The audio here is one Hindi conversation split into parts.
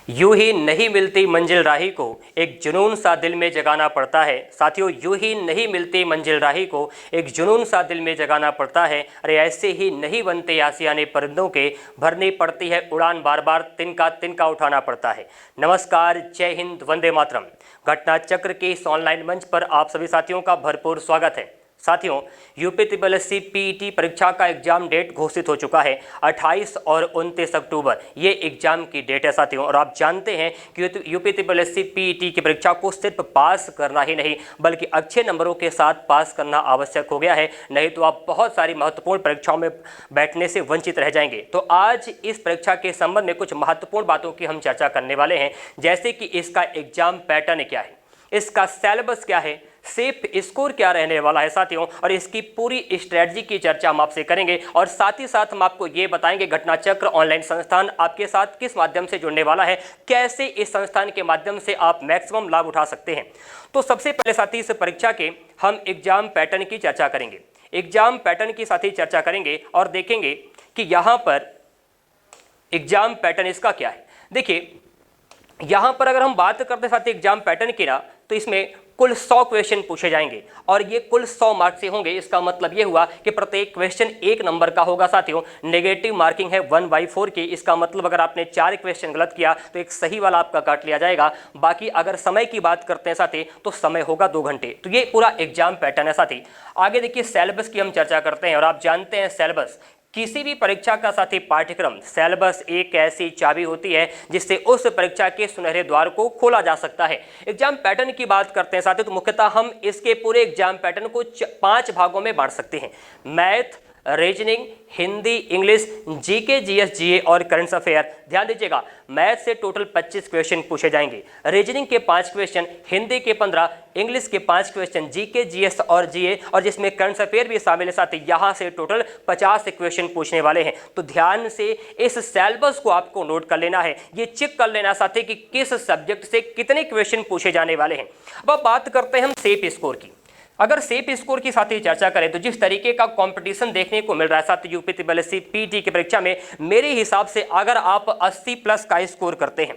यूं ही नहीं मिलती मंजिल राही को एक जुनून सा दिल में जगाना पड़ता है। साथियों, यूं ही नहीं मिलती मंजिल राही को एक जुनून सा दिल में जगाना पड़ता है। अरे ऐसे ही नहीं बनते आसियाने परिंदों के, भरनी पड़ती है उड़ान, बार बार तिनका तिनका उठाना पड़ता है। नमस्कार, जय हिंद, वंदे मातरम। घटना चक्र के इस ऑनलाइन मंच पर आप सभी साथियों का भरपूर स्वागत है। साथियों, यूपी ट्रिपल एससी पीईटी परीक्षा का एग्जाम डेट घोषित हो चुका है। 28 और 29 अक्टूबर ये एग्जाम की डेट है साथियों। और आप जानते हैं कि यूपी ट्रिपल एससी पीईटी की परीक्षा को सिर्फ पास करना ही नहीं बल्कि अच्छे नंबरों के साथ पास करना आवश्यक हो गया है, नहीं तो आप बहुत सारी महत्वपूर्ण परीक्षाओं में बैठने से वंचित रह जाएंगे। तो आज इस परीक्षा के संबंध में कुछ महत्वपूर्ण बातों की हम चर्चा करने वाले हैं, जैसे कि इसका एग्जाम पैटर्न क्या है, इसका सिलेबस क्या है, सेफ स्कोर क्या रहने वाला है साथियों, और इसकी पूरी स्ट्रेटजी की चर्चा हम आपसे करेंगे। और साथ ही साथ हम आपको ये बताएंगे घटना चक्र ऑनलाइन संस्थान आपके साथ किस माध्यम से जुड़ने वाला है, कैसे इस संस्थान के माध्यम से आप मैक्सिमम लाभ उठा सकते हैं। तो सबसे पहले साथी इस परीक्षा के हम एग्जाम पैटर्न की चर्चा करेंगे। एग्जाम पैटर्न की साथ ही चर्चा करेंगे और देखेंगे कि यहाँ पर एग्जाम पैटर्न इसका क्या है। देखिए, यहाँ पर अगर हम बात करते साथ एग्जाम पैटर्न की ना, तो इसमें कुल 100 क्वेश्चन पूछे जाएंगे और ये कुल 100 मार्क्स से होंगे। इसका मतलब ये हुआ कि प्रत्येक क्वेश्चन 1 नंबर का होगा साथियों। नेगेटिव मार्किंग है 1/4 की। इसका मतलब अगर आपने 4 क्वेश्चन गलत किया तो एक सही वाला आपका काट लिया जाएगा। बाकी अगर समय की बात करते हैं साथी तो समय होगा 2 घंटे। तो ये पूरा एग्जाम पैटर्न है साथी। आगे देखिए, सिलेबस की हम चर्चा करते हैं। और आप जानते हैं सिलेबस, किसी भी परीक्षा का साथी पाठ्यक्रम, सिलेबस एक ऐसी चाबी होती है जिससे उस परीक्षा के सुनहरे द्वार को खोला जा सकता है। एग्जाम पैटर्न की बात करते हैं साथी तो मुख्यतः हम इसके पूरे एग्जाम पैटर्न को 5 भागों में बांट सकते हैं। Math, reasoning, Hindi, English, GK, GS, GA और करंट अफेयर। ध्यान दीजिएगा, मैथ से टोटल 25 क्वेश्चन पूछे जाएंगे, रीजनिंग के 5 क्वेश्चन, हिंदी के 15, इंग्लिश के 5 क्वेश्चन, जीके, जीएस और जीए और जिसमें करंट अफेयर भी शामिल है साथी। यहाँ से टोटल 50 क्वेश्चन पूछने वाले हैं। तो ध्यान से इस सिलेबस को आपको नोट कर लेना है, ये चेक कर लेना साथी कि किस सब्जेक्ट से कितने क्वेश्चन पूछे जाने वाले हैं। अब बात करते हैं हम सेफ स्कोर की। अगर सेफ स्कोर की साथ ही चर्चा करें तो जिस तरीके का कंपटीशन देखने को मिल रहा है साथ यूपी ट्रिपल एससी पीटी की परीक्षा में, मेरे हिसाब से अगर आप 80 प्लस का स्कोर करते हैं,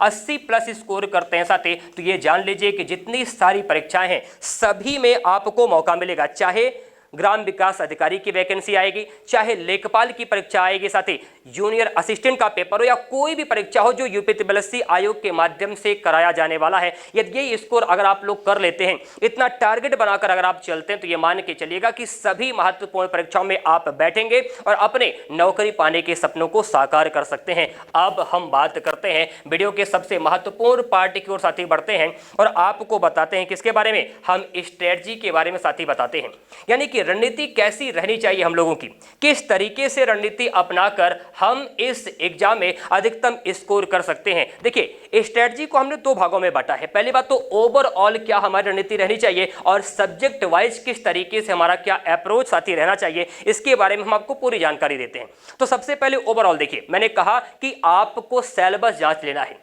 80 प्लस स्कोर करते हैं साथी, तो ये जान लीजिए कि जितनी सारी परीक्षाएं हैं सभी में आपको मौका मिलेगा। चाहे ग्राम विकास अधिकारी की वैकेंसी आएगी, चाहे लेखपाल की परीक्षा आएगी साथी, जूनियर असिस्टेंट का पेपर हो या कोई भी परीक्षा हो जो यूपी ट्रिपल एससी आयोग के माध्यम से कराया जाने वाला है, यदि ये स्कोर अगर आप लोग कर लेते हैं, इतना टारगेट बनाकर अगर आप चलते हैं, तो ये मान के चलिएगा कि सभी महत्वपूर्ण परीक्षाओं में आप बैठेंगे और अपने नौकरी पाने के सपनों को साकार कर सकते हैं। अब हम बात करते हैं वीडियो के सबसे महत्वपूर्ण पार्ट की ओर साथी बढ़ते हैं और आपको बताते हैं किसके बारे में, हम स्ट्रेटजी के बारे में साथी बताते हैं। यानी कि रणनीति कैसी रहनी चाहिए हम लोगों की, किस तरीके से रणनीति अपनाकर हम इस एग्जाम में अधिकतम स्कोर कर सकते हैं। देखिए, स्ट्रेटजी को हमने 2 भागों में बांटा है। पहली बात तो ओवरऑल क्या हमारी रणनीति रहनी चाहिए और सब्जेक्ट वाइज किस तरीके से हमारा क्या अप्रोच साथी रहना चाहिए, इसके बारे में हम आपको पूरी जानकारी देते हैं। तो सबसे पहले ओवरऑल देखिए, मैंने कहा कि आपको सिलेबस जांच लेना है।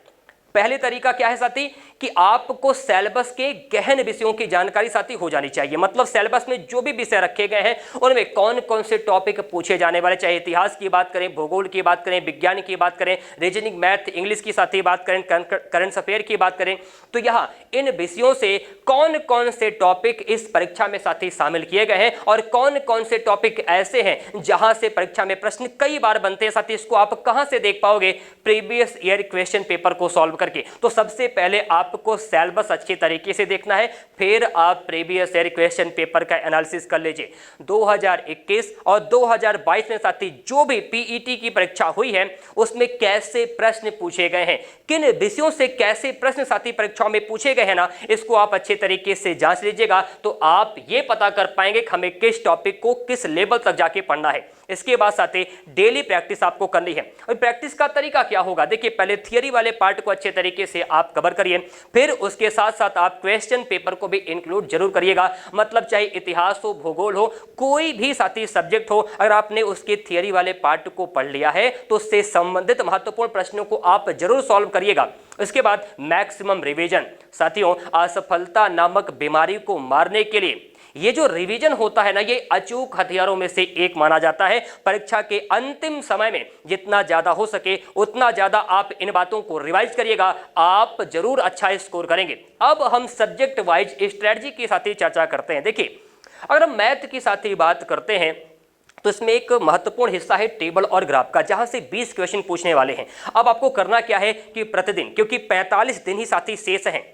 पहले तरीका क्या है साथी कि आपको सिलेबस के गहन विषयों की जानकारी साथी हो जानी चाहिए। मतलब सिलेबस में जो भी विषय रखे गए हैं उनमें कौन कौन से टॉपिक पूछे जाने वाले, चाहे इतिहास की बात करें, भूगोल की बात करें, विज्ञान की बात करें, रीजनिंग, मैथ, इंग्लिश की साथी बात करें, करंट अफेयर की बात करें, तो यहाँ इन विषयों से कौन कौन से टॉपिक इस परीक्षा में साथी शामिल किए गए हैं और कौन कौन से टॉपिक ऐसे हैं जहां से परीक्षा में प्रश्न कई बार बनते हैं साथी। इसको आप कहां से देख पाओगे, प्रीवियस ईयर क्वेश्चन पेपर को सॉल्व करके। तो सबसे पहले आपको सिलेबस अच्छे तरीके से देखना है, फिर आप प्रीवियस ईयर क्वेश्चन पेपर का एनालिसिस कर लीजिए। 2021 और 2022 में साथी जो भी पीईटी की परीक्षा हुई है उसमें कैसे प्रश्न पूछे गए हैं, किन विषयों से कैसे प्रश्न साथी परीक्षाओं में पूछे गए हैं ना, इसको आप अच्छे तरीके से जांच लीजिएगा तो आप ये पता कर पाएंगे कि हमें किस टॉपिक को किस लेवल तक जाके पढ़ना है। इसके बाद साथी डेली प्रैक्टिस आपको करनी है। और प्रैक्टिस का तरीका क्या होगा, देखिए पहले थियरी वाले पार्ट को अच्छे तरीके से आप कवर करिए, फिर उसके साथ साथ आप क्वेश्चन पेपर को भी इंक्लूड जरूर करिएगा। मतलब चाहे इतिहास हो, भूगोल हो, कोई भी साथी सब्जेक्ट हो, अगर आपने उसके थियरी वाले पार्ट को पढ़ लिया है तो उससे संबंधित महत्वपूर्ण प्रश्नों को आप जरूर सॉल्व करिएगा। इसके बाद मैक्सिमम रिवीजन। साथियों, असफलता नामक बीमारी को मारने के लिए ये जो रिवीजन होता है ना, ये अचूक हथियारों में से एक माना जाता है। परीक्षा के अंतिम समय में जितना ज्यादा हो सके उतना ज्यादा आप इन बातों को रिवाइज करिएगा, आप जरूर अच्छा स्कोर करेंगे। अब हम सब्जेक्ट वाइज स्ट्रेटजी के साथ ही चर्चा करते हैं। देखिए, अगर हम मैथ के साथ ही बात करते हैं तो इसमें एक महत्वपूर्ण हिस्सा है टेबल और ग्राफ का, जहां से 20 क्वेश्चन पूछने वाले हैं। अब आपको करना क्या है कि प्रतिदिन, क्योंकि 45 दिन ही साथी शेष हैं,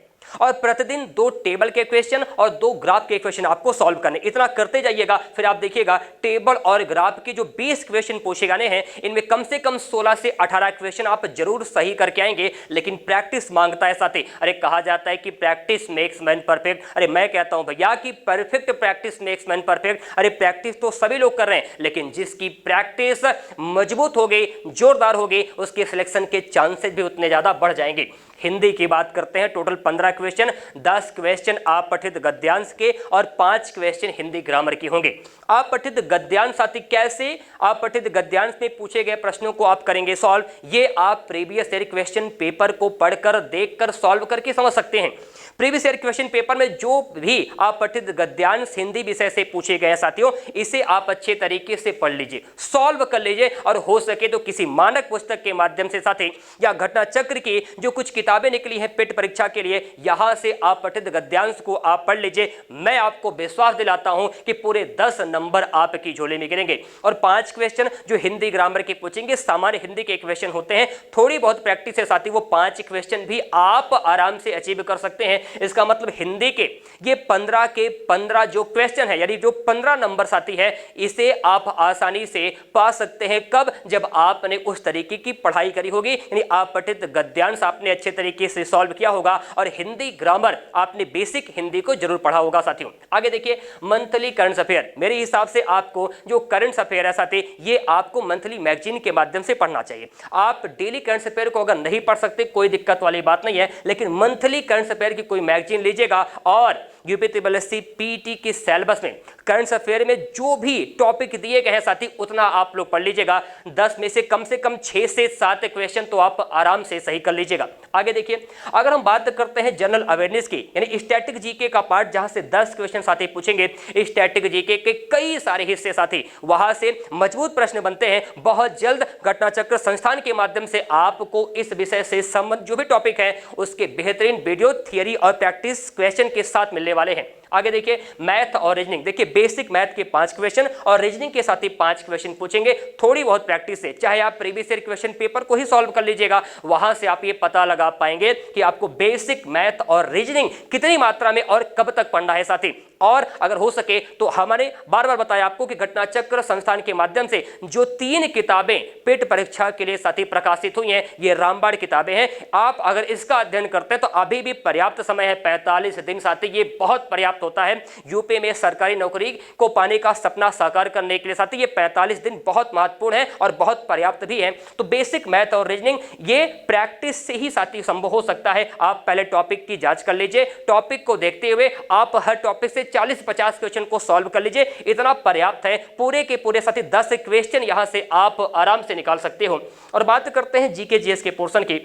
और प्रतिदिन 2 टेबल के क्वेश्चन और 2 ग्राफ के क्वेश्चन आपको सॉल्व करने, इतना करते जाइएगा। फिर आप देखिएगा टेबल और ग्राफ के जो 20 क्वेश्चन पूछे जाने हैं, इनमें कम से कम 16 से 18 क्वेश्चन आप जरूर सही करके आएंगे। लेकिन प्रैक्टिस मांगता है साथी। अरे कहा जाता है कि प्रैक्टिस मेक्स मैन परफेक्ट। अरे मैं कहता हूं भैया कि perfect practice makes man perfect. अरे प्रैक्टिस तो सभी लोग कर रहे हैं, लेकिन जिसकी प्रैक्टिस मजबूत हो गई, जोरदार हो गई, उसके सिलेक्शन के चांसेस भी उतने ज्यादा बढ़ जाएंगे। हिंदी की बात करते हैं, टोटल 15 क्वेश्चन, 10 क्वेश्चन आप पठित गद्यांश के और 5 क्वेश्चन हिंदी ग्रामर के होंगे। आप पठित गद्यांश साथी कैसे, आप पठित गद्यांश में पूछे गए प्रश्नों को आप करेंगे सॉल्व, ये आप प्रीवियस ईयर क्वेश्चन पेपर को पढ़कर देखकर सॉल्व करके समझ सकते हैं। प्रीवियस ईयर क्वेश्चन पेपर में जो भी आप पठित गद्यांश हिंदी विषय से पूछे गए साथियों, इसे आप अच्छे तरीके से पढ़ लीजिए, सॉल्व कर लीजिए, और हो सके तो किसी मानक पुस्तक के माध्यम से साथी या घटना चक्र की जो कुछ किताबें निकली हैं पेट परीक्षा के लिए, यहां से आप पठित गद्यांश को आप पढ़ लीजिए। मैं आपको विश्वास दिलाता हूं कि पूरे 10 नंबर आपकी झोली में गिरेंगे। और 5 क्वेश्चन जो हिंदी ग्रामर के पूछेंगे, सामान्य हिंदी के क्वेश्चन होते हैं, थोड़ी बहुत प्रैक्टिस है साथी, वो 5 क्वेश्चन भी आप आराम से अचीव कर सकते हैं। इसका मतलब हिंदी के ये 15 के 15 जो क्वेश्चन है, यानी जो 15 नंबर साथी है, इसे आप आसानी से पा सकते हैं। कब? जब आपने उस तरीके की पढ़ाई करी होगी, यानी आप पठित गद्यांश आपने अच्छे तरीके से सॉल्व किया होगा और हिंदी ग्रामर आपने बेसिक हिंदी को जरूर पढ़ा होगा साथियों। आगे देखिए, मंथली करंट अफेयर। मेरे हिसाब से आपको जो करंट अफेयर है साथी, ये आपको मंथली मैगजीन के माध्यम से पढ़ना चाहिए। आप डेली करंट अफेयर को अगर नहीं पढ़ सकते, कोई दिक्कत वाली बात नहीं है, लेकिन मंथली करंट अफेयर की कोई मैगजीन लीजिएगा और यूपी ट्रिपल एससी पीटी के सिलेबस में करंट अफेयर में जो भी टॉपिक दिए गए हैं साथी, उतना आप लोग पढ़ लीजिएगा। 10 में से कम 6 से 7 क्वेश्चन तो आप आराम से सही कर लीजिएगा। आगे देखिए, अगर हम बात करते हैं जनरल अवेयरनेस की, यानी स्टैटिक जीके का पार्ट, जहां से 10 क्वेश्चन साथी पूछेंगे। स्टैटिक जीके के कई सारे हिस्से साथी, वहां से मजबूत प्रश्न बनते हैं। बहुत जल्द घटना चक्र संस्थान के माध्यम से आपको इस विषय से संबंधित जो भी टॉपिक है, उसके बेहतरीन वीडियो, थियरी और प्रैक्टिस क्वेश्चन के साथ मिलने वाले हैं। आगे देखिए, मैथ और रीजनिंग। देखिए, बेसिक मैथ के 5 क्वेश्चन और रीजनिंग के साथ ही 5 क्वेश्चन पूछेंगे। थोड़ी बहुत प्रैक्टिस से, चाहे आप प्रीवियस ईयर क्वेश्चन पेपर को ही सॉल्व कर लीजिएगा, वहां से आप ये पता लगा पाएंगे कि आपको बेसिक मैथ और रीजनिंग कितनी मात्रा में और कब तक पढ़ना है साथी। और अगर हो सके तो हमने बार बार बताया आपको कि घटना चक्र संस्थान के माध्यम से जो 3 किताबें पेट परीक्षा के लिए साथी प्रकाशित हुई हैं, ये रामबाण किताबें हैं। आप अगर इसका अध्ययन करते हैं तो अभी भी पर्याप्त समय है, 45 दिन साथी, ये बहुत पर्याप्त होता है। यूपी में सरकारी नौकरी को पाने का सपना साकार करने के लिए साथी ये 45 दिन बहुत महत्वपूर्ण है और बहुत पर्याप्त भी है। तो बेसिक मैथ और रीजनिंग ये प्रैक्टिस से ही साथी संभव हो सकता है। आप पहले टॉपिक की जांच कर लीजिए, टॉपिक को देखते हुए आप हर टॉपिक से 40-50 क्वेश्चन को सॉल्व कर लीजिए, इतना पर्याप्त है। पूरे के पूरे साथी 10 क्वेश्चन यहां से आप आराम से निकाल सकते हो। और बात करते हैं जीके जीएस के पोर्शन की।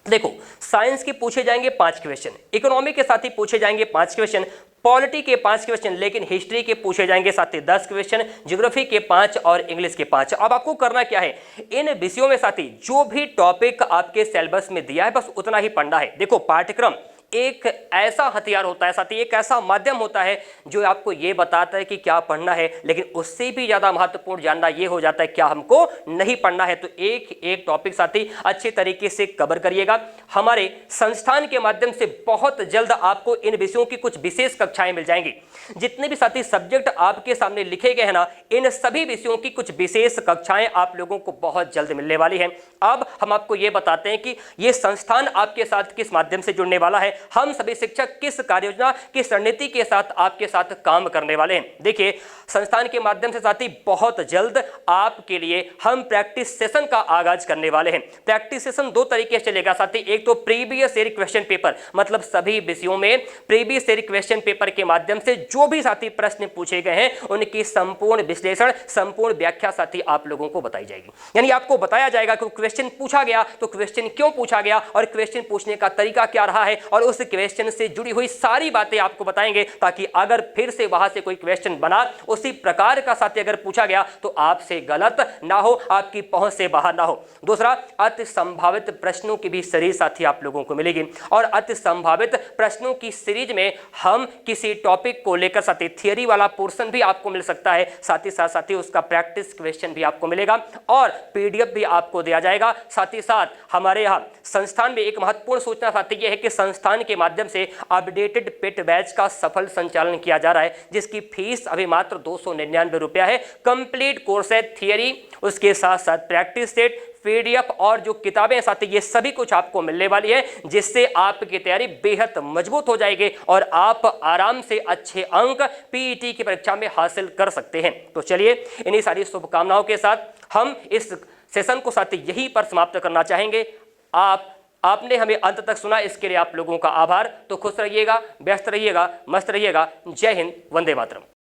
देखो, साइंस के पूछे जाएंगे 5 क्वेश्चन, इकोनॉमी के साथ ही पूछे जाएंगे 5 क्वेश्चन, पॉलिटी के 5 क्वेश्चन, लेकिन हिस्ट्री के पूछे जाएंगे साथी 10 क्वेश्चन, ज्योग्राफी के 5 और इंग्लिश के 5। अब आपको करना क्या है, इन विषयों में साथी जो भी टॉपिक आपके सिलेबस में दिया है बस उतना ही पढ़ना है। देखो, पाठ्यक्रम एक ऐसा हथियार होता है साथी, एक ऐसा माध्यम होता है जो आपको ये बताता है कि क्या पढ़ना है, लेकिन उससे भी ज्यादा महत्वपूर्ण जानना ये हो जाता है क्या हमको नहीं पढ़ना है। तो एक एक टॉपिक साथी अच्छे तरीके से कवर करिएगा। हमारे संस्थान के माध्यम से बहुत जल्द आपको इन विषयों की कुछ विशेष कक्षाएं मिल जाएंगी। जितने भी साथी सब्जेक्ट आपके सामने लिखे गए हैं ना, इन सभी विषयों की कुछ विशेष कक्षाएं आप लोगों को बहुत जल्द मिलने वाली हैं। अब हम आपको ये बताते हैं कि ये संस्थान आपके साथ किस माध्यम से जुड़ने वाला है, हम सभी शिक्षक किस कार्ययोजना, किस रणनीति के साथ आपके साथ काम करने वाले हैं। देखिए, संस्थान के माध्यम से साथी बहुत जल्द आपके लिए हम प्रैक्टिस सेशन का आगाज करने वाले हैं। प्रैक्टिस सेशन 2 तरीके से चलेगा साथी, एक तो प्रीवियस ईयर क्वेश्चन पेपर, मतलब सभी विषयों में प्रीवियस ईयर क्वेश्चन पेपर के माध्यम से जो भी साथी प्रश्न पूछे गए हैं उनकी संपूर्ण विश्लेषण, संपूर्ण व्याख्या साथी आप लोगों को बताई जाएगी। यानी आपको बताया जाएगा कि क्वेश्चन पूछा गया तो क्वेश्चन क्यों पूछा गया और क्वेश्चन पूछने का तरीका क्या रहा है और उस क्वेश्चन से जुड़ी हुई सारी बातें आपको बताएंगे, ताकि अगर फिर से वहां से कोई क्वेश्चन बना उसी प्रकार का साथी अगर पूछा गया तो आपसे गलत ना हो, आपकी पहुंच से बाहर ना हो। दूसरा, अति संभावित प्रश्नों की भी सीरीज साथी आप लोगों को मिलेगी, और अति संभावित प्रश्नों की सीरीज में हम किसी टॉपिक को लेकर साथी थियरी वाला पोर्शन भी आपको मिल सकता है, साथ ही साथ साथी उसका प्रैक्टिस क्वेश्चन भी आपको मिलेगा और पीडीएफ भी आपको दिया जाएगा। साथ ही साथ हमारे यहाँ संस्थान में एक महत्वपूर्ण सूचना साथी यह है कि संस्थान के माध्यम से अपडेटेड पेट बैच का सफल संचालन किया जा रहा है, जिसकी फीस अभी मात्र 299 रुपया है। कंप्लीट कोर्स है, थियरी उसके साथ साथ प्रैक्टिस सेट, पीडीएफ और जो किताबें साथी ये सभी कुछ आपको मिलने वाली है, जिससे आपकी तैयारी बेहद मजबूत हो जाएगी और आप आराम से अच्छे अंक पीईटी की परीक्षा में हासिल कर सकते हैं। तो चलिए इन्हीं सारी शुभकामनाओं के साथ हम इस सेशन को साथी यहीं पर समाप्त करना चाहेंगे। आपने हमें अंत तक सुना, इसके लिए आप लोगों का आभार। तो खुश रहिएगा, व्यस्त रहिएगा, मस्त रहिएगा। जय हिंद, वंदे मातरम।